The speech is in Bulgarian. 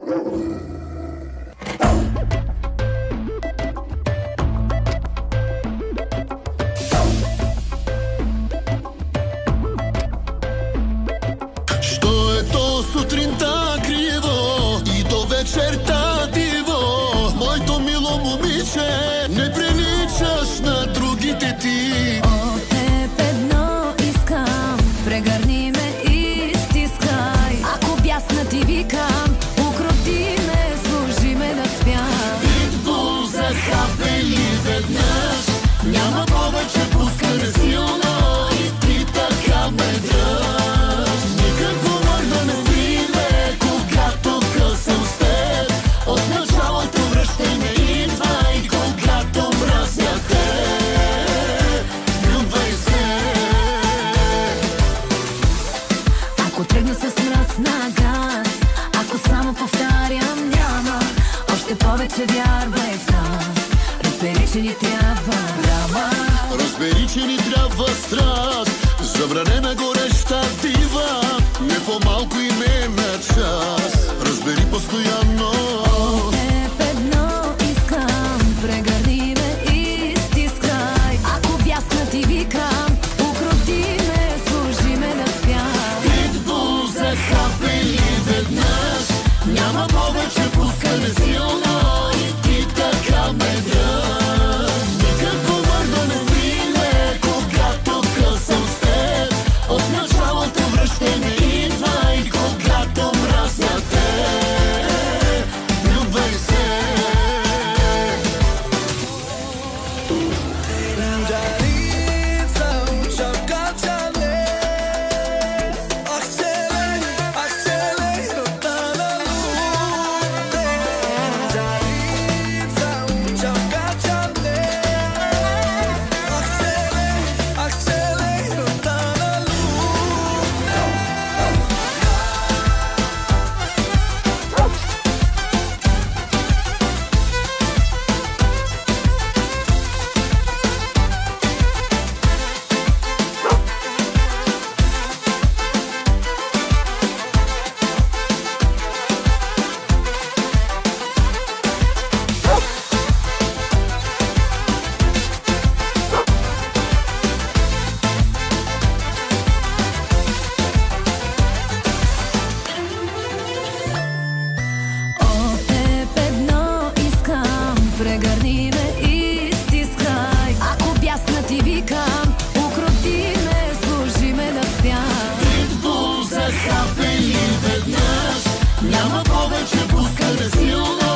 Що е то сутринта криво и до вечерта диво? Моето мило момиче, не приличаш на другите ти. От теб едно искам, прегърни ме и стискай. Ако бясна ти викам, укроти ме, служи ме да спя. Питбул захапели веднъж, няма повече пускане силно и ти така ме дръж. Никакво мърдане вине, когато късам с теб. От началото връщане идва и когато мразя теб. Влюбвай се. Ако тръгна с мръсна газ, ако само повтарям няма, още повече вярвай в нас. Разбери, че ни трябва драма. Разбери, че ни трябва страст, забранена гореща дива, не по-малко и не на час. Разбери постоянно. От теб едно искам, прегърни ме и стискай. Ако бясна ти викам, укроти ме, служи ме да спя. Питбул захапели веднъж, няма повече пускане силно и ти така ме дръж. Никакво мърдане вине, когато късам с теб. От началото връщане идва и когато мразя теб. Влюбвай се. От теб едно искам, прегърни ме и стискай. Ако бясна ти викам, укроти ме, служи ме да спя. Питбул захапели веднъж, няма повече пускане силно